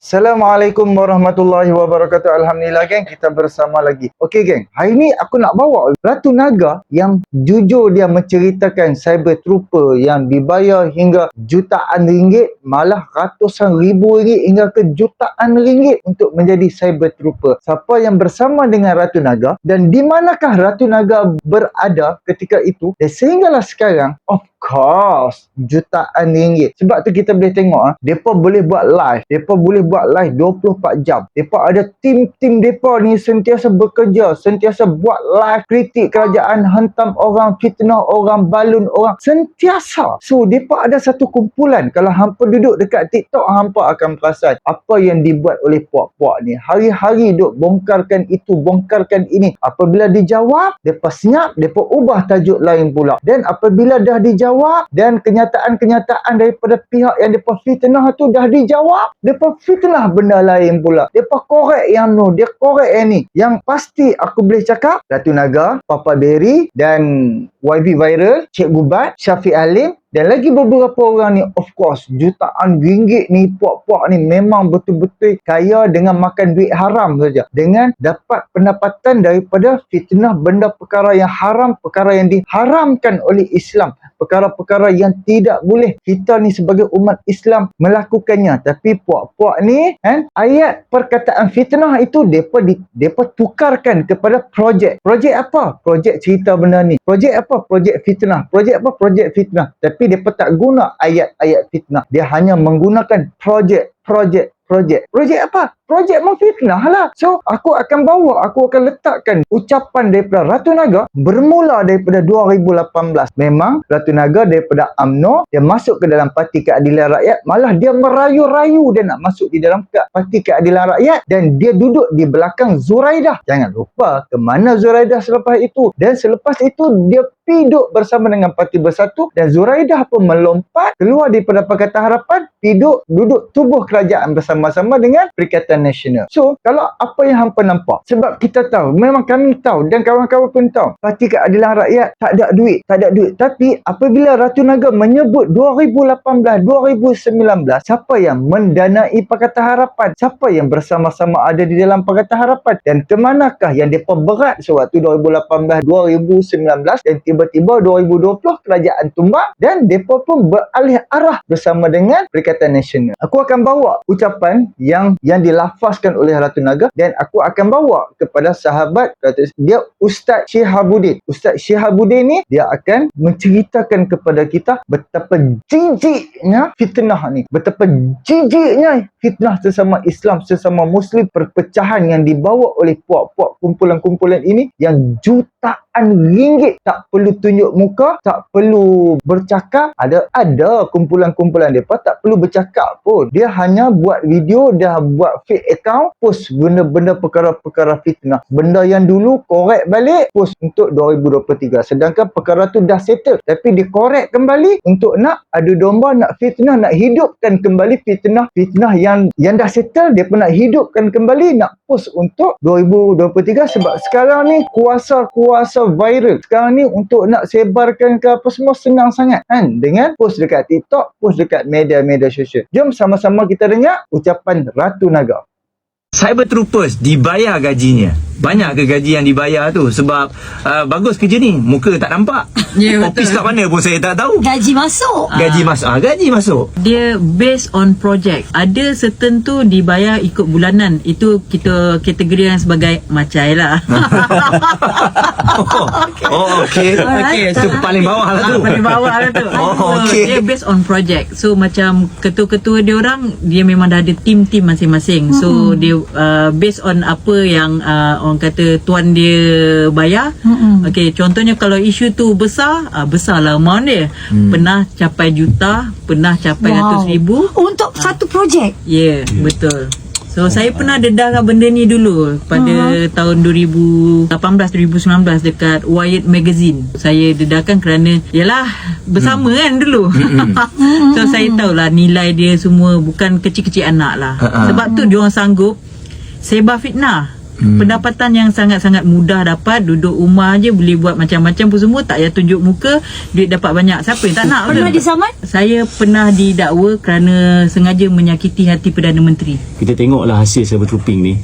Assalamualaikum warahmatullahi wabarakatuh. Alhamdulillah geng, kita bersama lagi. Okey geng, hari ni aku nak bawa Ratu Naga yang jujur dia menceritakan cyber trooper yang dibayar hingga jutaan ringgit, malah ratusan ribu ringgit hingga ke jutaan ringgit untuk menjadi cyber trooper. Siapa yang bersama dengan Ratu Naga dan di manakah Ratu Naga berada ketika itu dan sehinggalah sekarang, of course, jutaan ringgit. Sebab tu kita boleh tengok depa boleh buat live. Depa boleh buat live 24 jam. Depa ada tim-tim depa ni sentiasa bekerja, sentiasa buat live kritik kerajaan, hentam orang, fitnah orang, balun orang, sentiasa. So depa ada satu kumpulan. Kalau hampa duduk dekat TikTok, hampa akan perasan apa yang dibuat oleh puak-puak ni. Hari-hari duk bongkarkan itu, bongkarkan ini. Apabila dijawab, depa senyap, depa ubah tajuk lain pula. Dan apabila dah dijawab dan kenyataan-kenyataan daripada pihak yang depa fitnah tu dah dijawab, depa fitnah benda lain pula. Depa korek yang no, dia korek yang ni. Yang pasti aku boleh cakap Ratu Naga, Papa Berry dan YB Viral, Cikgu Bat, Syafiq Alim dan lagi beberapa orang ni, of course, jutaan ringgit ni, puak-puak ni memang betul-betul kaya dengan makan duit haram saja. Dengan dapat pendapatan daripada fitnah benda perkara yang haram, perkara yang diharamkan oleh Islam. Perkara-perkara yang tidak boleh kita ni sebagai umat Islam melakukannya. Tapi puak-puak ni, ayat perkataan fitnah itu depa tukarkan kepada projek. Projek apa? Projek cerita benda ni. Projek apa? Projek fitnah. Projek apa? Projek fitnah. Tapi mereka tak guna ayat-ayat fitnah. Dia hanya menggunakan projek apa? Projek memfitnah lah. So, aku akan letakkan ucapan daripada Ratu Naga bermula daripada 2018. Memang Ratu Naga daripada UMNO, dia masuk ke dalam Parti Keadilan Rakyat, malah dia merayu-rayu dia nak masuk di dalam Parti Keadilan Rakyat dan dia duduk di belakang Zuraidah. Jangan lupa ke mana Zuraidah selepas itu. Dan selepas itu dia duduk bersama dengan Parti Bersatu dan Zuraidah pun melompat keluar daripada Pakatan Harapan, duduk tubuh kerajaan bersama-sama dengan Perikatan Nasional. So, kalau apa yang hampa nampak, sebab kita tahu, memang kami tahu dan kawan-kawan pun tahu, Parti Keadilan Rakyat tak ada duit. Tapi apabila Ratu Naga menyebut 2018, 2019, siapa yang mendanai Pakatan Harapan? Siapa yang bersama-sama ada di dalam Pakatan Harapan? Dan ke manakah yang mereka berat sewaktu 2018, 2019 dan tiba-tiba 2020 kerajaan tumbang dan mereka pun beralih arah bersama dengan Perikatan Nasional. Aku akan bawa ucapan yang dilafazkan oleh Ratu Naga dan aku akan bawa kepada sahabat dia, Ustaz Shihabuddin. Ustaz Shihabuddin ni dia akan menceritakan kepada kita betapa jijiknya fitnah ni, betapa jijiknya fitnah sesama Islam, sesama Muslim, perpecahan yang dibawa oleh puak-puak kumpulan-kumpulan ini yang jutaan ringgit. Tak perlu tunjuk muka, tak perlu bercakap. Ada kumpulan-kumpulan mereka tak perlu bercakap pun. Dia hanya buat video, dah buat fake account, post benda-benda perkara-perkara fitnah. Benda yang dulu korek balik, post untuk 2023. Sedangkan perkara tu dah settle. Tapi dia korek kembali untuk nak adu domba, nak fitnah, nak hidupkan kembali fitnah yang dah settle. Dia pun nak hidupkan kembali, nak post untuk 2023. Sebab sekarang ni kuasa viral. Sekarang ni untuk nak sebarkan ke apa semua senang sangat kan, dengan post dekat TikTok, post dekat media-media sosial. Jom sama-sama kita dengar ucapan Ratu Naga. Cyber Troopers dibayar gajinya. Banyak ke gaji yang dibayar tu? Sebab bagus kerja ni, muka tak nampak. Office kat mana pun saya tak tahu. Gaji masuk. Gaji masuk. Dia based on project. Ada certain tu dibayar ikut bulanan. Itu kita kategorikan sebagai macai lah. Okey. So paling bawah lah tu. Paling bawah lah tu. Dia based on project. So macam ketua-ketua dia orang, dia memang dah ada tim-tim masing-masing. So dia based on apa yang orang kata tuan dia bayar. Okey, contohnya kalau isu tu besar lah amount dia. Pernah capai juta, pernah capai ratus ribu untuk satu projek. Ya, betul. So saya pernah dedahkan benda ni dulu pada tahun 2018-2019 dekat Wired Magazine. Saya dedahkan kerana yalah bersama kan dulu. So saya tahulah nilai dia semua bukan kecil-kecil anak lah. Sebab tu diorang sanggup sebar fitnah. Pendapatan yang sangat-sangat mudah dapat, duduk rumah je boleh buat macam-macam pun semua, tak payah tunjuk muka, duit dapat banyak. Siapa yang tak nak? Pernah disaman? Saya pernah didakwa kerana sengaja menyakiti hati Perdana Menteri. Kita tengoklah hasil cyber trooping ni,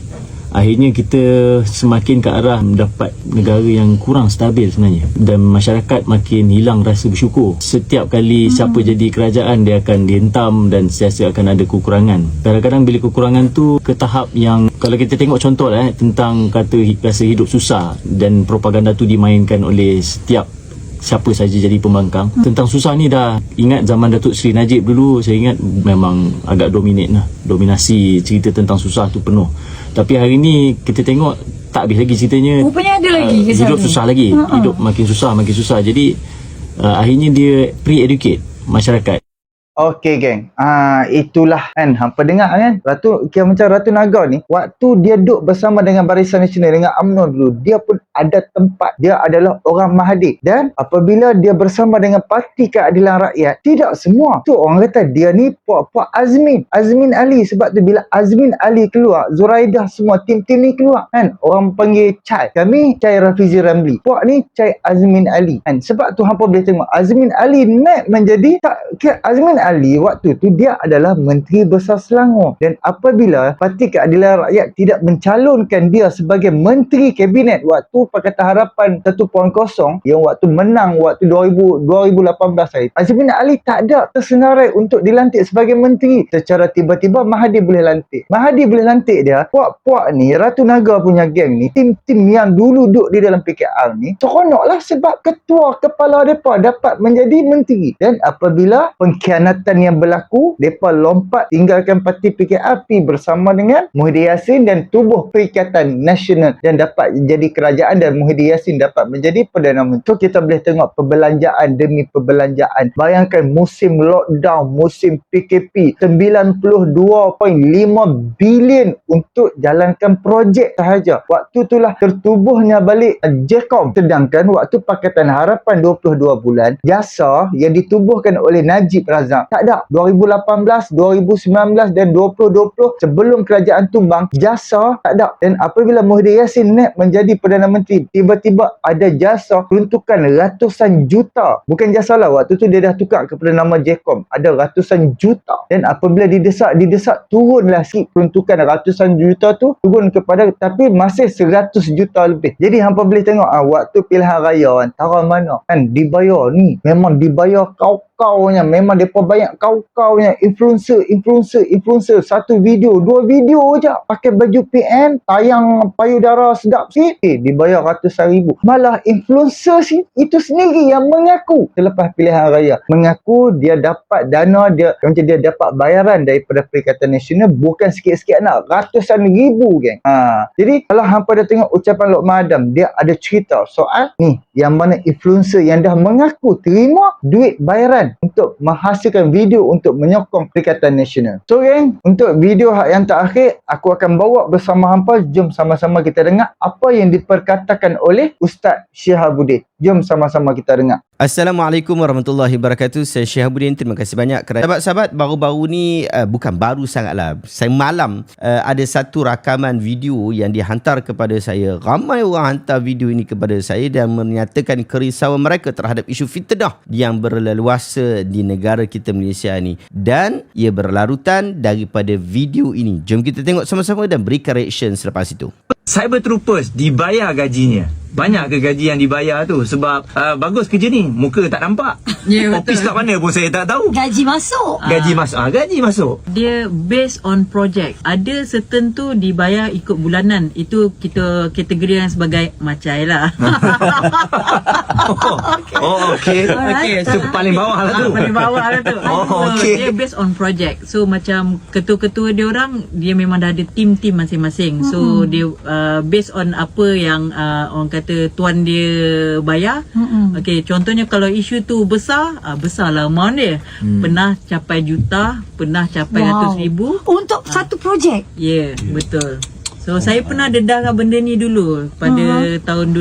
akhirnya kita semakin ke arah mendapat negara yang kurang stabil sebenarnya, dan masyarakat makin hilang rasa bersyukur. Setiap kali siapa jadi kerajaan, dia akan dihentam dan sentiasa akan ada kekurangan. Kadang-kadang bila kekurangan tu ke tahap yang, kalau kita tengok contoh lah tentang kata rasa hidup susah, dan propaganda tu dimainkan oleh setiap siapa saja jadi pembangkang. Tentang susah ni dah ingat zaman Datuk Seri Najib dulu, saya ingat memang agak dominasi cerita tentang susah tu penuh. Tapi hari ni kita tengok tak habis lagi ceritanya. Rupanya ada lagi kisah hidup ni. susah lagi. Hidup makin susah. Jadi akhirnya dia pre-educate masyarakat. Okey geng, itulah kan, hampa dengar kan, kira macam Ratu Naga ni, waktu dia duduk bersama dengan Barisan Nasional, dengan UMNO dulu, dia pun ada tempat, dia adalah orang Mahathir. Dan apabila dia bersama dengan Parti Keadilan Rakyat, tidak semua tu orang kata dia ni puak-puak Azmin Ali. Sebab tu bila Azmin Ali keluar, Zuraidah, semua tim-tim ni keluar kan, orang panggil Cai, kami Cai Rafizi Ramli, puak ni Cai Azmin Ali kan. Sebab tu hampa boleh tengok Azmin Ali naik menjadi, Azmin Ali waktu tu dia adalah Menteri Besar Selangor, dan apabila Parti Keadilan Rakyat tidak mencalonkan dia sebagai Menteri Kabinet waktu Pakatan Harapan 1.0 yang waktu menang waktu 2018 hari, Azmin Ali tak ada tersenarai untuk dilantik sebagai Menteri. Secara tiba-tiba Mahathir boleh lantik dia. Puak-puak ni, Ratu Naga punya geng ni, tim-tim yang dulu duduk di dalam PKR ni, seronoklah sebab ketua kepala mereka dapat menjadi menteri. Dan apabila pengkhianatan yang berlaku, mereka lompat tinggalkan parti PKR, bersama dengan Muhyiddin Yassin dan tubuh Perikatan Nasional, dan dapat jadi kerajaan, dan Muhyiddin Yassin dapat menjadi Perdana Menteri. So kita boleh tengok perbelanjaan demi perbelanjaan. Bayangkan musim lockdown, musim PKP, 92.5 bilion untuk jalankan projek sahaja. Waktu itulah tertubuhnya balik JECOM. Sedangkan waktu Pakatan Harapan 22 bulan, jasa yang ditubuhkan oleh Najib Razak tak ada. 2018, 2019 dan 2020 sebelum kerajaan tumbang, jasa tak ada. Dan apabila Muhyiddin Yassin naik menjadi Perdana Menteri, tiba-tiba ada jasa peruntukan ratusan juta. Bukan jasa lah, waktu tu dia dah tukar kepada nama JECOM, ada ratusan juta. Dan apabila didesak turunlah sikit peruntukan ratusan juta tu, turun kepada, tapi masih 100 juta lebih. Jadi hampa boleh tengok waktu pilihan raya antara mana kan dibayar ni, memang dibayar kau-kaunya, memang mereka banyak kau-kaunya, influencer, satu video, 2 video je pakai baju PM, tayang payudara sedap sikit, dibayar ratusan ribu. Malah influencer itu sendiri yang mengaku selepas pilihan raya, mengaku dia dapat dana, dia dapat bayaran daripada Perikatan Nasional, bukan sikit-sikit nak, ratusan ribu geng. Jadi kalau hampa dah tengok ucapan Lokman Adam, dia ada cerita soal ni, yang mana influencer yang dah mengaku terima duit bayaran untuk menghasilkan video untuk menyokong Perikatan Nasional. So geng, untuk video yang terakhir, aku akan bawa bersama hampa, jom sama-sama kita dengar apa yang diperkatakan oleh Ustaz Syihabuddin. Jom sama-sama kita dengar. Assalamualaikum warahmatullahi wabarakatuh. Saya Syihabuddin. Terima kasih banyak kerana sahabat-sahabat, baru-baru ni bukan baru sangatlah, saya malam ada satu rakaman video yang dihantar kepada saya. Ramai orang hantar video ini kepada saya dan menyatakan kerisauan mereka terhadap isu fitnah yang berleluasa di negara kita Malaysia ni, dan ia berlarutan daripada video ini. Jom kita tengok sama-sama dan berikan reaction selepas itu. Cyber Troopers dibayar gajinya. Banyak ke gaji yang dibayar tu? Sebab bagus kerja ni, muka tak nampak. Ya, Office kat mana pun saya tak tahu. Gaji masuk. Gaji masuk. Dia based on project. Ada certain tu dibayar ikut bulanan. Itu kita kategorikan sebagai macai lah. Okey. Okay, So paling bawah lah tu. Paling bawah lah tu. Okey. Dia based on project. So macam ketua-ketua dia orang, dia memang dah ada tim-tim masing-masing. So dia based on apa yang orang kata tuan dia bayar. Okey, contohnya kalau isu tu besar lah amount dia. Pernah capai juta, pernah capai ratus ribu. Untuk satu projek. Ya, betul. So saya pernah dedahkan benda ni dulu pada tahun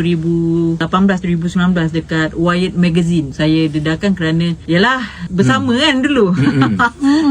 2018-2019 dekat Wired Magazine. Saya dedahkan kerana yalah bersama kan dulu.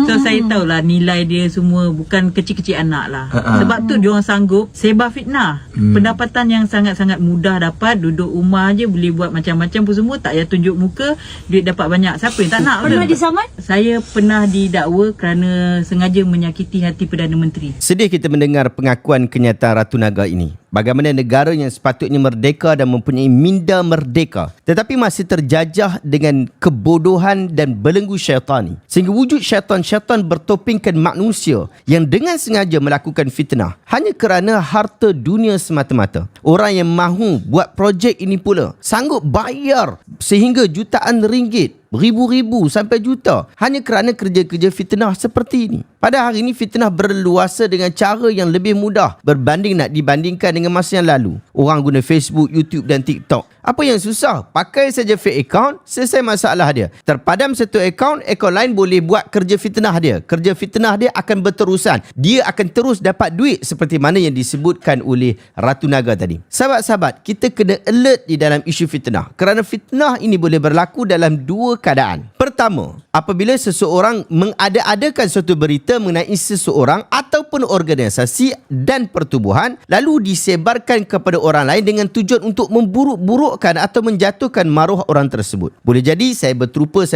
So saya tahulah nilai dia semua bukan kecil-kecil anak lah. Sebab tu diorang sanggup sebar fitnah. Pendapatan yang sangat-sangat mudah dapat, duduk rumah je boleh buat macam-macam pun semua, tak payah tunjuk muka, duit dapat banyak. Siapa yang tak nak? Pernah disaman? Saya pernah didakwa kerana sengaja menyakiti hati Perdana Menteri. Sedih kita mendengar pengakuan kenyataan Ratu Naga ini. Bagaimana negara yang sepatutnya merdeka dan mempunyai minda merdeka tetapi masih terjajah dengan kebodohan dan belenggu syaitani. Sehingga wujud syaitan-syaitan bertopengkan manusia yang dengan sengaja melakukan fitnah hanya kerana harta dunia semata-mata. Orang yang mahu buat projek ini pula sanggup bayar sehingga jutaan ringgit, ribu-ribu sampai juta hanya kerana kerja-kerja fitnah seperti ini. Pada hari ini fitnah berluasa dengan cara yang lebih mudah berbanding nak dibandingkan dengan masa yang lalu. Orang guna Facebook, YouTube dan TikTok. Apa yang susah? Pakai saja fake account, selesai masalah dia. Terpadam satu account lain boleh buat kerja fitnah dia. Kerja fitnah dia akan berterusan. Dia akan terus dapat duit seperti mana yang disebutkan oleh Ratu Naga tadi. Sahabat-sahabat, kita kena alert di dalam isu fitnah. Kerana fitnah ini boleh berlaku dalam dua keadaan. Pertama, apabila seseorang mengada-adakan suatu berita mengenai seseorang ataupun organisasi dan pertubuhan lalu disebarkan kepada orang lain dengan tujuan untuk memburuk-burukkan atau menjatuhkan maruah orang tersebut. Boleh jadi cyber trooper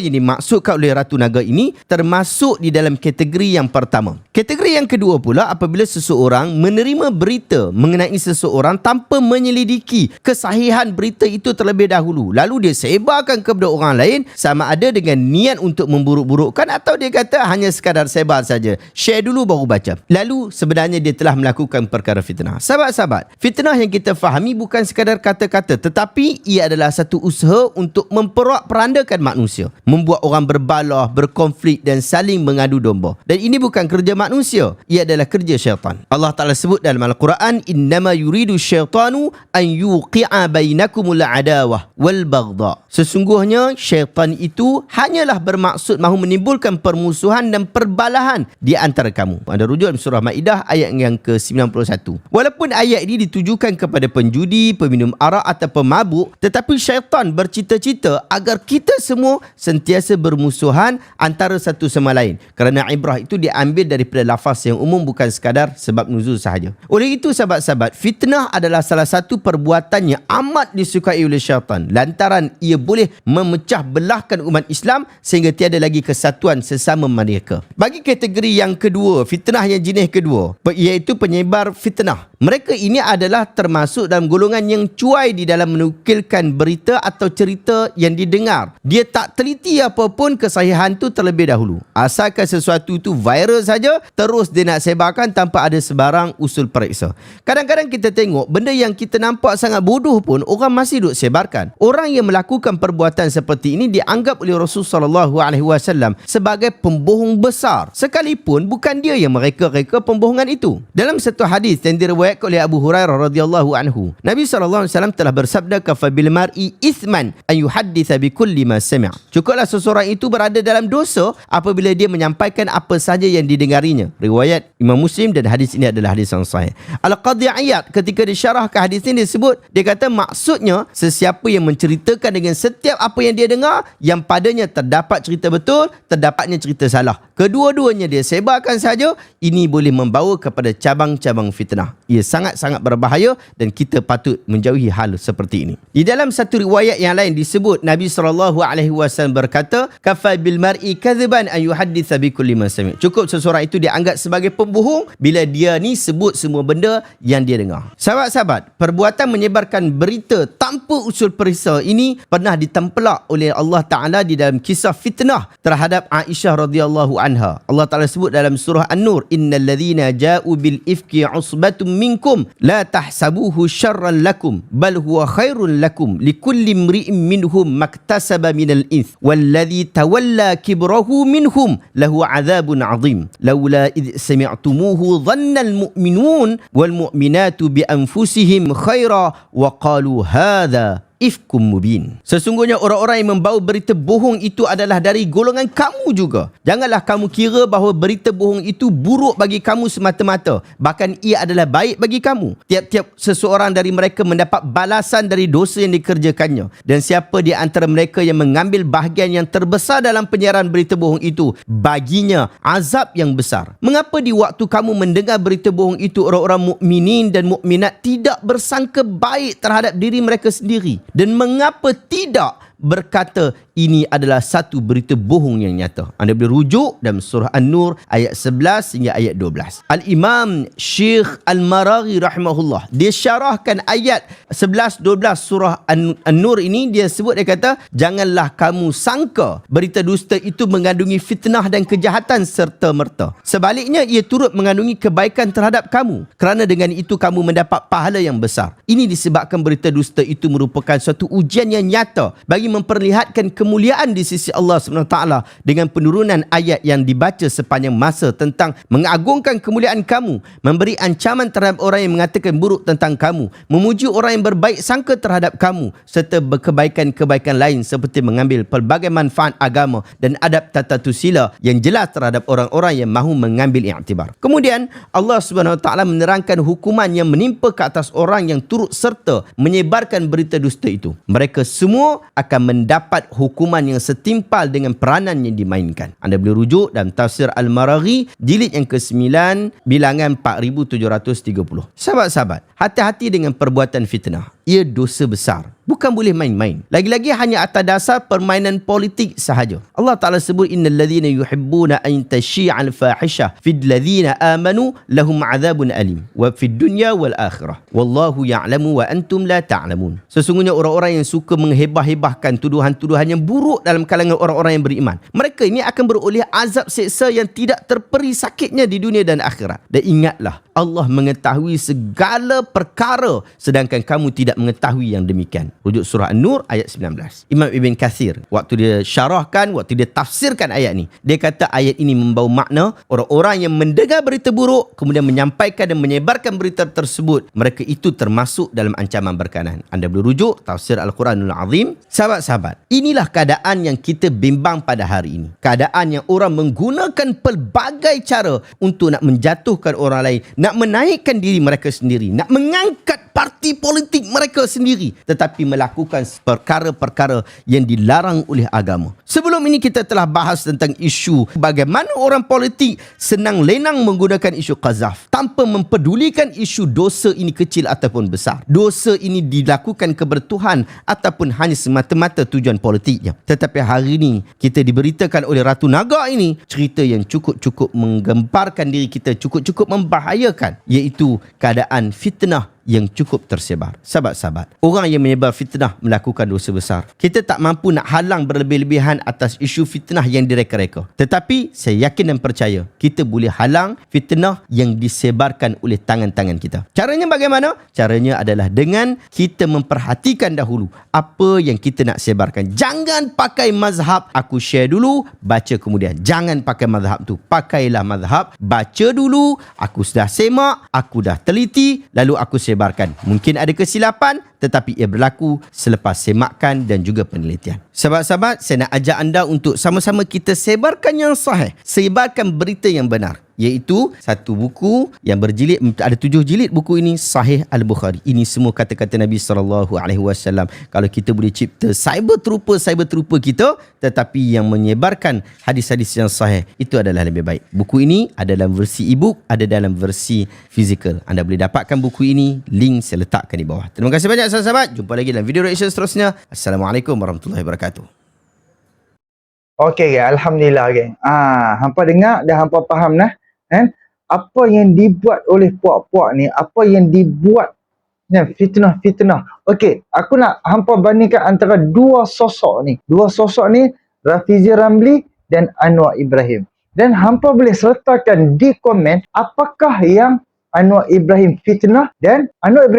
yang dimaksudkan oleh Ratu Naga ini termasuk di dalam kategori yang pertama. Kategori yang kedua pula apabila seseorang menerima berita mengenai seseorang tanpa menyelidiki kesahihan berita itu terlebih dahulu lalu dia sebarkan kepada orang lain sama ada dengan niat untuk memburuk-burukkan atau dia kata hanya sekadar sebar saja, share dulu baru baca, lalu sebenarnya dia telah melakukan perkara fitnah. Sahabat-sahabat, fitnah yang kita fahami bukan sekadar kata-kata tetapi ia adalah satu usaha untuk memperak-perandakan manusia, membuat orang berbalah, berkonflik dan saling mengadu domba. Dan ini bukan kerja manusia, ia adalah kerja syaitan. Allah Ta'ala sebut dalam Al-Quran, innama yuridu syaitanu an yuqi'a bainakumul adawah wal baghdha. Sesungguhnya syaitan itu hanyalah bermaksud mahu menimbulkan permusuhan dan perbalahan di antara kamu. Ada rujuk dalam surah Maidah ayat yang ke-91. Walaupun ayat ini ditujukan kepada penjudi, peminum arak atau pemabuk, tetapi syaitan bercita-cita agar kita semua sentiasa bermusuhan antara satu sama lain. Kerana ibrah itu diambil daripada lafaz yang umum bukan sekadar sebab nuzul sahaja. Oleh itu sahabat-sahabat, fitnah adalah salah satu perbuatan yang amat disukai oleh syaitan lantaran ia boleh memecah belahkan umat Islam sehingga tiada lagi kesatuan sesama mereka. Bagi kategori yang kedua, fitnah yang jenis kedua, iaitu penyebar fitnah. Mereka ini adalah termasuk dalam golongan yang cuai di dalam menukilkan berita atau cerita yang didengar. Dia tak teliti apapun kesahihan tu terlebih dahulu. Asalkan sesuatu itu viral saja, terus dia nak sebarkan tanpa ada sebarang usul periksa. Kadang-kadang kita tengok benda yang kita nampak sangat bodoh pun orang masih duk sebarkan. Orang yang melakukan perbuatan seperti ini dianggap oleh Rasulullah SAW sebagai pembohong besar, sekalipun bukan dia yang mereka-reka pembohongan itu. Dalam satu hadis yang diriwayatkan oleh Abu Hurairah radhiyallahu anhu, Nabi SAW telah bersabda, kafa bil mar'i ithman an yuhadditha bi kulli ma sami'. Cukuplah seseorang itu berada dalam dosa apabila dia menyampaikan apa sahaja yang didengarinya. Riwayat Imam Muslim dan hadis ini adalah hadis yang sahih. Al-Qadhi Iyad ketika disyarahkan hadis ini disebut, dia kata maksudnya sesiapa yang menceritakan dengan setiap apa yang dia dengar yang padanya terdapat cerita betul, terdapatnya cerita salah, kedua-duanya dia sebarkan saja, ini boleh membawa kepada cabang-cabang fitnah. Ia sangat-sangat berbahaya dan kita patut menjauhi hal seperti ini. Di dalam satu riwayat yang lain disebut Nabi SAW berkata, kafa bil mar'i kadhiban an yuhadditha bi kulli ma sami'. Cukup seseorang itu dianggap sebagai pembohong bila dia ni sebut semua benda yang dia dengar. Sahabat-sahabat, perbuatan menyebarkan berita tanpa usul periksa ini pernah ditempelak oleh Allah Ta'ala di dalam kisah fitnah terhadap Aisyah radhiyallahu anha. Allah Ta'ala sebut dalam surah An-Nur, innal ladzina ja'u bil ifki usbatum minkum la tahsabuhu syarran lakum bal huwa khairun lakum likulli imri'in minhum maktasaba minal its walladzi tawalla kibrahu minhum lahu adzabun adzim laula id sami'tumuhu dhanna almu'minun wal mu'minatu bi anfusihim khaira wa qalu hadha ifkum mubin. Sesungguhnya orang-orang yang membawa berita bohong itu adalah dari golongan kamu juga. Janganlah kamu kira bahawa berita bohong itu buruk bagi kamu semata-mata. Bahkan ia adalah baik bagi kamu. Tiap-tiap seseorang dari mereka mendapat balasan dari dosa yang dikerjakannya. Dan siapa di antara mereka yang mengambil bahagian yang terbesar dalam penyiaran berita bohong itu, baginya azab yang besar. Mengapa di waktu kamu mendengar berita bohong itu, orang-orang mukminin dan mukminat tidak bersangka baik terhadap diri mereka sendiri? Dan mengapa tidak berkata ini adalah satu berita bohong yang nyata? Anda boleh rujuk dalam surah An-Nur ayat 11 hingga ayat 12. Al-Imam Syekh Al-Maraghi rahimahullah, dia syarahkan ayat 11 12 surah An-Nur ini. Dia sebut, dia kata, janganlah kamu sangka berita dusta itu mengandungi fitnah dan kejahatan serta merta. Sebaliknya ia turut mengandungi kebaikan terhadap kamu, kerana dengan itu kamu mendapat pahala yang besar. Ini disebabkan berita dusta itu merupakan suatu ujian yang nyata bagi memperlihatkan kemuliaan di sisi Allah SWT dengan penurunan ayat yang dibaca sepanjang masa tentang mengagungkan kemuliaan kamu, memberi ancaman terhadap orang yang mengatakan buruk tentang kamu, memuji orang yang berbaik sangka terhadap kamu, serta kebaikan-kebaikan lain seperti mengambil pelbagai manfaat agama dan adab tata tusila yang jelas terhadap orang-orang yang mahu mengambil iktibar. Kemudian Allah SWT menerangkan hukuman yang menimpa ke atas orang yang turut serta menyebarkan berita dusta itu. Mereka semua akan mendapat hukuman yang setimpal dengan peranan yang dimainkan. Anda boleh rujuk dalam tafsir Al-Maraghi jilid yang ke-9 bilangan 4730. Sahabat-sahabat, hati-hati dengan perbuatan fitnah. Ia dosa besar, bukan boleh main-main. Lagi-lagi hanya atas dasar permainan politik sahaja. Allah Ta'ala sebut, innal ladzina yuhibbuna an tashi'al fahishah fil ladzina amanu lahum adzabun alim wa fid dunya wal akhirah wallahu ya'lamu wa antum la ta'lamun. Sesungguhnya orang-orang yang suka menghebah-hebahkan tuduhan-tuduhan yang buruk dalam kalangan orang-orang yang beriman, mereka ini akan beroleh azab seksa yang tidak terperi sakitnya di dunia dan akhirat. Dan ingatlah, Allah mengetahui segala perkara sedangkan kamu tidak mengetahui yang demikian. Rujuk surah An-Nur ayat 19. Imam Ibn Kathir, waktu dia syarahkan, waktu dia tafsirkan ayat ni, dia kata ayat ini membawa makna orang-orang yang mendengar berita buruk kemudian menyampaikan dan menyebarkan berita tersebut, mereka itu termasuk dalam ancaman berkanan. Anda boleh rujuk tafsir Al-Quranul Azim. Sahabat-sahabat, inilah keadaan yang kita bimbang pada hari ini. Keadaan yang orang menggunakan pelbagai cara untuk nak menjatuhkan orang lain, nak menaikkan diri mereka sendiri, nak mengangkat parti politik mereka sendiri, tetapi melakukan perkara-perkara yang dilarang oleh agama. Sebelum ini kita telah bahas tentang isu bagaimana orang politik senang lenang menggunakan isu qazaf tanpa mempedulikan isu dosa ini kecil ataupun besar. Dosa ini dilakukan kepada Tuhan ataupun hanya semata-mata tujuan politiknya. Tetapi hari ini kita diberitakan oleh Ratu Naga ini cerita yang cukup-cukup menggemparkan diri kita, cukup-cukup membahayakan, iaitu keadaan fitnah yang cukup tersebar. Sahabat-sahabat, orang yang menyebar fitnah melakukan dosa besar. Kita tak mampu nak halang berlebih-lebihan atas isu fitnah yang direka-reka. Tetapi saya yakin dan percaya kita boleh halang fitnah yang disebarkan oleh tangan-tangan kita. Caranya bagaimana? Caranya adalah dengan kita memperhatikan dahulu apa yang kita nak sebarkan. Jangan pakai mazhab aku share dulu, baca kemudian. Jangan pakai mazhab tu. Pakailah mazhab, baca dulu, aku sudah semak, aku dah teliti, lalu aku sebarkan. Mungkin ada kesilapan, tetapi ia berlaku selepas semakan dan juga penelitian. Sahabat-sahabat, saya nak ajak anda untuk sama-sama kita sebarkan yang sahih, sebarkan berita yang benar, iaitu satu buku yang berjilid, ada 7 jilid buku ini, Sahih Al-Bukhari. Ini semua kata-kata Nabi SAW. Kalau kita boleh cipta cyber trooper kita, tetapi yang menyebarkan hadis-hadis yang sahih, itu adalah lebih baik. Buku ini ada dalam versi e-book, ada dalam versi fizikal. Anda boleh dapatkan buku ini, link saya letakkan di bawah. Terima kasih banyak sahabat-sahabat. Jumpa lagi dalam video reaction seterusnya. Assalamualaikum warahmatullahi wabarakatuh. Okey, alhamdulillah, geng. Hampa dengar dan hampa faham nah, kan? Apa yang dibuat oleh puak-puak ni, apa yang dibuat fitnah-fitnah. Okey, aku nak hampa bandingkan antara dua sosok ni. Dua sosok ni, Rafizi Ramli dan Anwar Ibrahim. Dan hampa boleh sertakan di komen apakah yang Anwar Ibrahim fitnah dan Anwar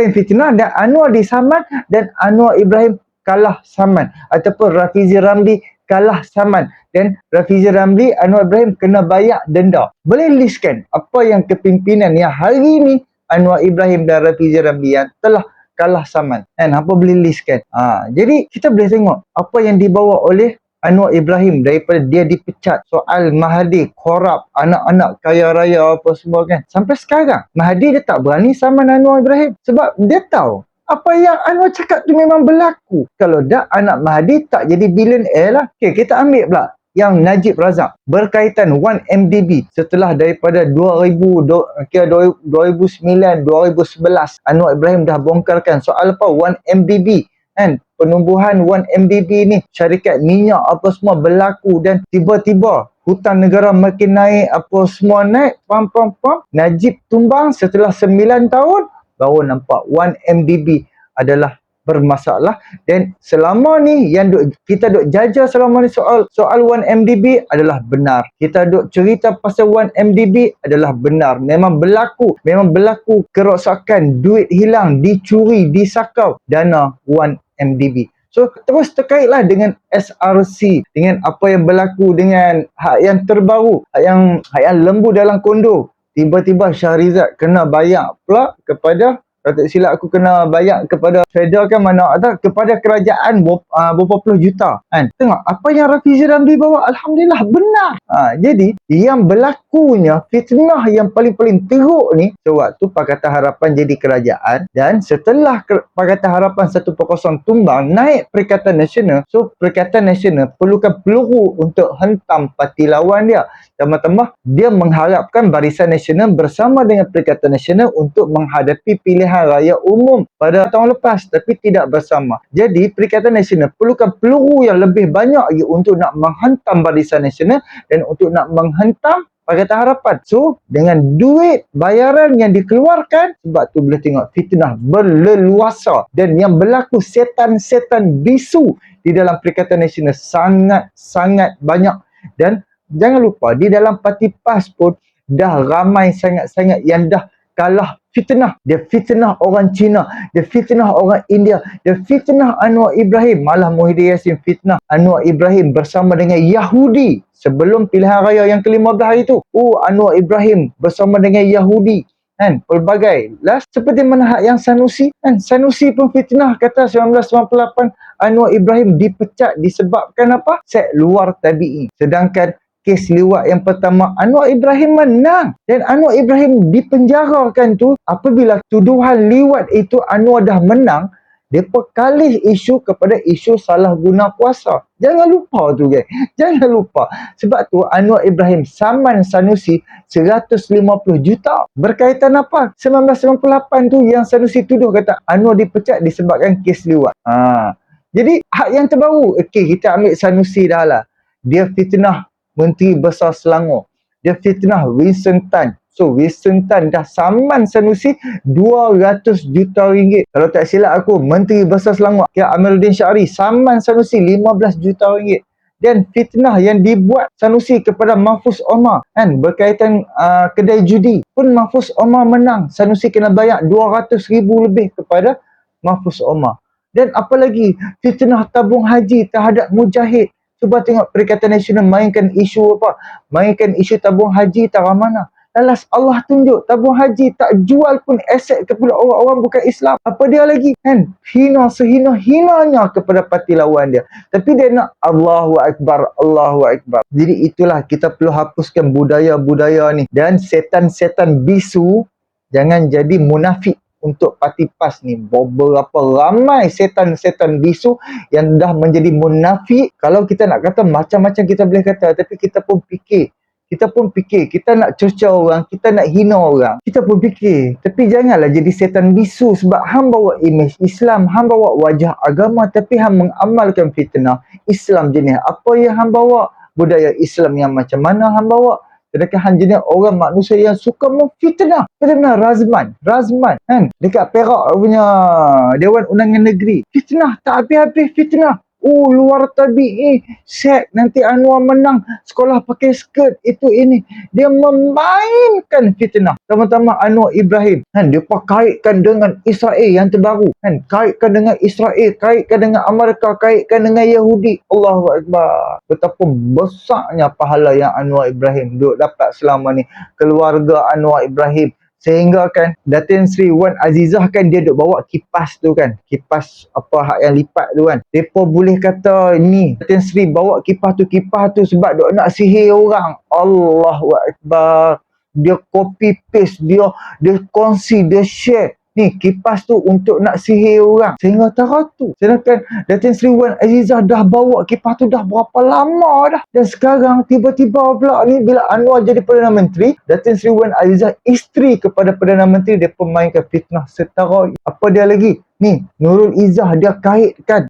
disaman dan Anwar Ibrahim kalah saman, ataupun Rafizi Ramli kalah saman dan Rafizi Ramli, Anwar Ibrahim kena bayar denda. Boleh listkan apa yang kepimpinan yang hari ini Anwar Ibrahim dan Rafizi Ramli yang telah kalah Saman. Kan hampa boleh list kan. Jadi kita boleh tengok apa yang dibawa oleh Anwar Ibrahim daripada dia dipecat soal Mahathir korup, anak-anak kaya raya apa semua kan. Sampai sekarang Mahathir dia tak berani saman Anwar Ibrahim sebab dia tahu apa yang Anwar cakap tu memang berlaku. Kalau dah anak Mahathir tak jadi billionaire lah. Okay, kita ambil pula yang Najib Razak berkaitan 1MDB setelah daripada 2009, 2011 Anwar Ibrahim dah bongkarkan soal apa 1MDB kan, penumbuhan 1MDB ni, syarikat minyak apa semua berlaku dan tiba-tiba hutang negara makin naik, apa semua naik, Najib tumbang setelah 9 tahun baru nampak 1MDB adalah bermasalah. Dan selama ni yang kita duk jajah selama ni soal 1MDB adalah benar. Kita duk cerita pasal 1MDB adalah benar. Memang berlaku kerosakan, duit hilang, dicuri, disakau dana 1MDB. So terus terkaitlah dengan SRC, dengan apa yang berlaku dengan hak yang terbaru, hak yang lembu dalam kondo. Tiba-tiba Syahrizad kena bayar pula kepada, kalau tak silap aku kena bayar kepada federal kan, mana tak, kepada kerajaan berapa puluh juta kan. Tengok apa yang Rafizi Ramli bawa, alhamdulillah benar. Jadi yang berlakunya fitnah yang paling teruk ni sewaktu Pakatan Harapan jadi kerajaan, dan setelah Pakatan Harapan 1% tumbang naik Perikatan Nasional. So Perikatan Nasional perlukan peluru untuk hentam parti lawan dia. Tambah-tambah dia mengharapkan Barisan Nasional bersama dengan Perikatan Nasional untuk menghadapi pilihan raya umum pada tahun lepas, tapi tidak bersama. Jadi Perikatan Nasional perlukan peluru yang lebih banyak lagi untuk nak menghentam Barisan Nasional dan untuk nak menghentam Pakatan Harapan. So dengan duit bayaran yang dikeluarkan, sebab tu boleh tengok fitnah berleluasa dan yang berlaku setan-setan bisu di dalam Perikatan Nasional sangat-sangat banyak. Dan jangan lupa di dalam parti PAS pun dah ramai sangat-sangat yang dah kalah fitnah. Dia fitnah orang Cina, dia fitnah orang India, dia fitnah Anwar Ibrahim. Malah Muhyiddin Yassin fitnah Anwar Ibrahim bersama dengan Yahudi sebelum pilihan raya yang ke-15 itu. Anwar Ibrahim bersama dengan Yahudi kan, pelbagai lah, seperti mana hak yang Sanusi kan. Sanusi pun fitnah, kata 1998 Anwar Ibrahim dipecat disebabkan apa? Seks luar tabi'i. Sedangkan kes liwat yang pertama Anwar Ibrahim menang dan Anwar Ibrahim dipenjarakan tu apabila tuduhan liwat itu Anwar dah menang, depa kalih isu kepada isu salah guna kuasa. Jangan lupa tu guys. Jangan lupa. Sebab tu Anwar Ibrahim saman Sanusi 150 juta. Berkaitan apa? 1998 tu yang Sanusi tuduh kata Anwar dipecat disebabkan kes liwat. Jadi hak yang terbaru, okey, kita ambil Sanusi dah lah. Dia fitnah Menteri Besar Selangor. Dia fitnah Winston Tan. So Winston Tan dah saman Sanusi 200 juta ringgit. Kalau tak silap aku, Menteri Besar Selangor Amiruddin Syahri saman Sanusi 15 juta ringgit. Dan fitnah yang dibuat Sanusi kepada Mahfuz Omar kan, berkaitan kedai judi pun Mahfuz Omar menang. Sanusi kena bayar 200,000 lebih kepada Mahfuz Omar. Dan apa lagi, fitnah tabung haji terhadap mujahid. Cuba tengok Perikatan Nasional mainkan isu apa? Mainkan isu tabung haji tarah mana? Lalas Allah tunjuk tabung haji tak jual pun aset kepada orang-orang bukan Islam. Apa dia lagi kan? Hina sehina-hinanya kepada parti lawan dia. Tapi dia nak Allahu Akbar, Allahu Akbar. Jadi itulah kita perlu hapuskan budaya-budaya ni. Dan setan-setan bisu jangan jadi munafik untuk parti PAS ni. Beberapa ramai setan-setan bisu yang dah menjadi munafik. Kalau kita nak kata macam-macam kita boleh kata, tapi kita pun fikir, kita nak cerca orang, kita nak hina orang, kita pun fikir. Tapi janganlah jadi setan bisu sebab hang bawa imej Islam, hang bawa wajah agama, tapi hang mengamalkan fitnah Islam jenis apa yang hang bawa, budaya Islam yang macam mana hang bawa. Sedangkan hang jenis orang manusia yang suka memfitnah. Benar-benar Razman kan, dekat Perak punya Dewan Undangan Negeri, fitnah tak habis-habis fitnah. Luar tabi'i, set nanti Anwar menang, sekolah pakai skirt, itu ini. Dia memainkan fitnah. Pertama-tama Anwar Ibrahim kan, dia kaitkan dengan Israel yang terbaru kan, kaitkan dengan Israel, kaitkan dengan Amerika, kaitkan dengan Yahudi. Allahu Akbar. Betapa besarnya pahala yang Anwar Ibrahim duk dapat selama ni. Keluarga Anwar Ibrahim Sehingga kan Datin Sri Wan Azizah kan dia duk bawa kipas tu kan. Kipas apa hak yang lipat tu kan. Depa boleh kata ni Datin Sri bawa kipas tu sebab duk nak sihir orang. Allahu Akbar. Dia copy paste, dia kongsi, dia share. Ni kipas tu untuk nak sihir orang. Sehingga teratu. Sedangkan Datin Sri Wan Azizah dah bawa kipas tu dah berapa lama dah. Dan sekarang tiba-tiba pula ni bila Anwar jadi Perdana Menteri, Datin Sri Wan Azizah isteri kepada Perdana Menteri, dia pemainkan fitnah setara. Apa dia lagi? Ni Nurul Izzah dia kaitkan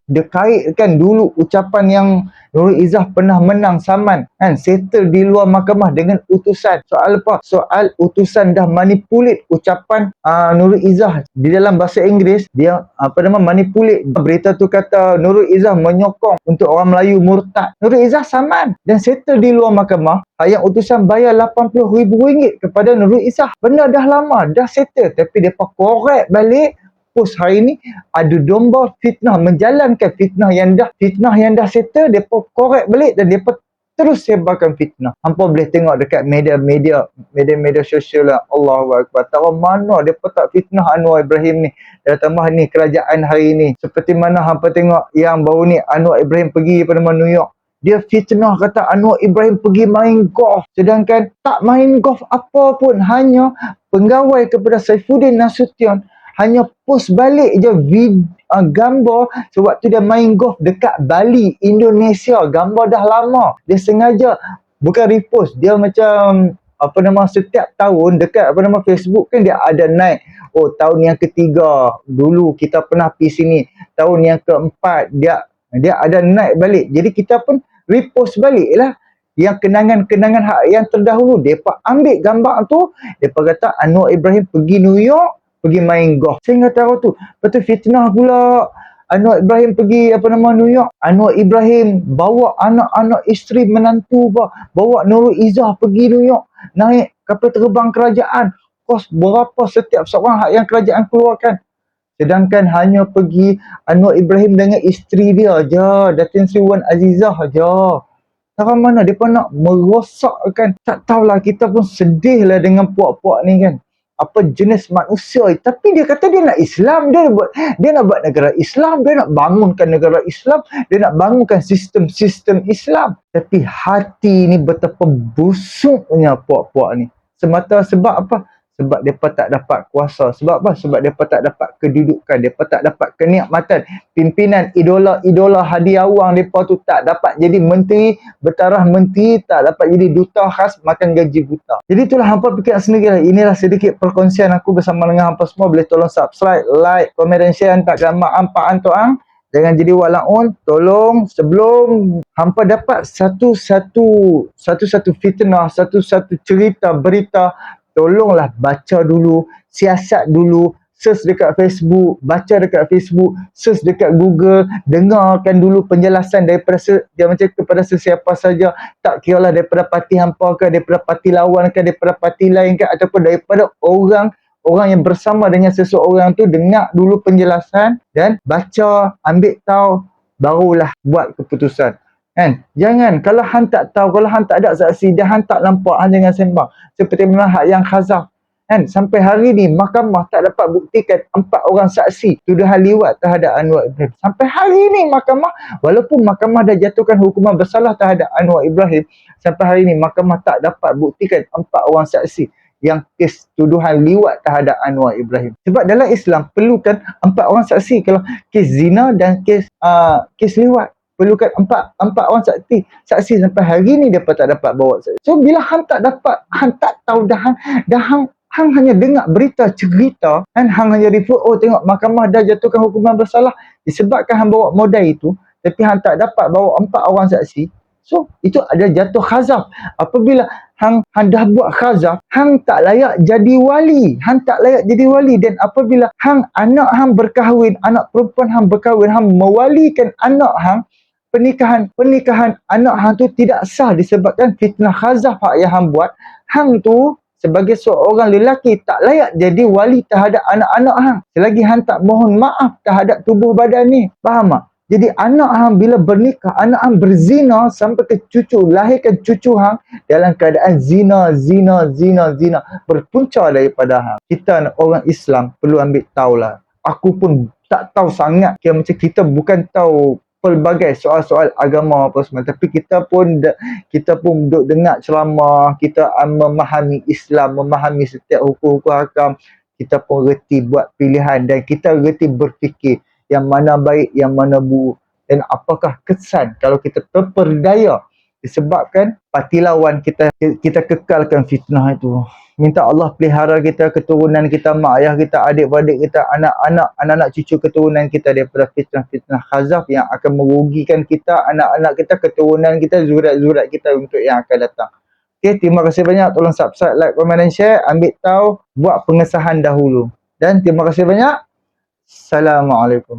dulu ucapan yang Nurul Izzah pernah menang saman kan, settle di luar mahkamah dengan utusan. Soal apa? Soal utusan dah manipulate ucapan Nurul Izzah di dalam bahasa Inggeris. Dia manipulate berita tu, kata Nurul Izzah menyokong untuk orang Melayu murtad. Nurul Izzah saman dan settle di luar mahkamah. Yang utusan bayar RM80,000 kepada Nurul Izzah. Benda dah lama, dah settle, tapi depa korek balik. Post hari ni ada domba fitnah, menjalankan fitnah yang dah settle, depa korek balik dan depa terus sebarkan fitnah. Hampa boleh tengok dekat media sosial lah. Allahu Akbar. Tahu mana depa tak fitnah Anwar Ibrahim ni. Dan tambah ni kerajaan hari ni. Seperti mana hampa tengok yang baru ni Anwar Ibrahim pergi pada New York. Dia fitnah kata Anwar Ibrahim pergi main golf. Sedangkan tak main golf apa pun. Hanya pegawai kepada Saifuddin Nasution hanya post balik je gambar sewaktu dia main golf dekat Bali, Indonesia. Gambar dah lama. Dia sengaja bukan repost. Dia macam setiap tahun dekat Facebook kan dia ada naik. Oh, tahun yang ketiga dulu kita pernah pergi sini. Tahun yang keempat dia ada naik balik. Jadi kita pun repost balik lah yang kenangan-kenangan yang terdahulu. Depa ambil gambar tu, depa kata Anwar Ibrahim pergi New York, pergi main golf. Sehingga tahu tu. Lepas tu fitnah pula Anwar Ibrahim pergi New York. Anwar Ibrahim bawa anak-anak isteri menantu bawa Nurul Izzah pergi New York. Naik kapal terbang kerajaan. Kos berapa setiap seorang yang kerajaan keluarkan. Sedangkan hanya pergi Anwar Ibrahim dengan isteri dia je. Datin Sri Wan Azizah je. Tahu mana dia pun nak merosakkan. Tak tahulah, kita pun sedih lah dengan puak-puak ni kan. Apa jenis manusia. Tapi dia kata dia nak Islam, dia nak buat negara Islam, dia nak bangunkan negara Islam, dia nak bangunkan sistem-sistem Islam. Tapi hati ni betapa busuknya puak-puak ni. Semata sebab apa? Sebab mereka tak dapat kuasa. Sebab apa? Sebab mereka tak dapat kedudukan. Mereka tak dapat kenikmatan. Pimpinan idola hadi awang mereka tu tak dapat jadi menteri, bertaraf menteri, tak dapat jadi duta khas, makan gaji buta. Jadi itulah hampa fikir sendiri lah. Inilah sedikit perkongsian aku bersama dengan hampa semua. Boleh tolong subscribe, like, komen dan share. Tak gambar ampak antoang. Jangan jadi walaun. Tolong sebelum hampa dapat satu fitnah, satu cerita, berita, tolonglah baca dulu, siasat dulu, search dekat Facebook, baca dekat Facebook, search dekat Google, dengarkan dulu penjelasan daripada kepada sesiapa saja. Tak kiralah daripada parti hampa ke, daripada parti lawan ke, daripada parti lain ke, ataupun daripada orang yang bersama dengan seseorang tu. Dengar dulu penjelasan dan baca, ambil tahu, barulah buat keputusan. Kan? Jangan, kalau hang tak tahu, kalau hang tak ada saksi, dia hang tak nampak, hang jangan sembang. Seperti mana hak yang khazaf. Kan? Sampai hari ni, mahkamah tak dapat buktikan 4 orang saksi tuduhan liwat terhadap Anwar Ibrahim. Sampai hari ni mahkamah, walaupun mahkamah dah jatuhkan hukuman bersalah terhadap Anwar Ibrahim, sampai hari ni mahkamah tak dapat buktikan 4 orang saksi yang kes tuduhan liwat terhadap Anwar Ibrahim. Sebab dalam Islam perlukan 4 orang saksi kalau kes zina dan kes liwat. Perlukan 4 orang saksi. Sampai hari ni dia tak dapat bawa saksi. So bila hang tak dapat, hang tak tahu hang hanya dengar berita cerita, hang hanya report, oh tengok mahkamah dah jatuhkan hukuman bersalah disebabkan hang bawa modal itu, tapi hang tak dapat bawa 4 orang saksi. So itu ada jatuh khazaf. Apabila hang dah buat khazaf, hang tak layak jadi wali. Hang tak layak jadi wali. Dan apabila anak hang berkahwin, anak perempuan hang berkahwin, hang mewalikan anak hang, pernikahan anak hang tu tidak sah disebabkan fitnah khazaf yang hang buat. Hang tu sebagai seorang lelaki tak layak jadi wali terhadap anak-anak hang selagi hang tak mohon maaf terhadap tubuh badan ni. Faham tak? Jadi anak hang bila bernikah, anak hang berzina sampai ke cucu, lahirkan cucu hang dalam keadaan zina. Berpunca daripada hang. Kita orang Islam perlu ambil tahulah. Aku pun tak tahu sangat. Macam kita bukan tahu pelbagai soal-soal agama apa semua. Tapi kita pun duduk dengar ceramah, kita memahami Islam, memahami setiap hukum-hukum hakam. Kita pun reti buat pilihan dan kita reti berfikir yang mana baik, yang mana buruk, dan apakah kesan kalau kita terperdaya disebabkan parti lawan kita kekalkan fitnah itu. Minta Allah pelihara kita, keturunan kita, mak ayah kita, adik-beradik kita, anak-anak cucu keturunan kita daripada fitnah-fitnah khazaf yang akan merugikan kita, anak-anak kita, keturunan kita, zurat-zurat kita untuk yang akan datang. Okay, terima kasih banyak. Tolong subscribe, like, komen dan share. Ambil tahu, buat pengesahan dahulu. Dan terima kasih banyak. Assalamualaikum.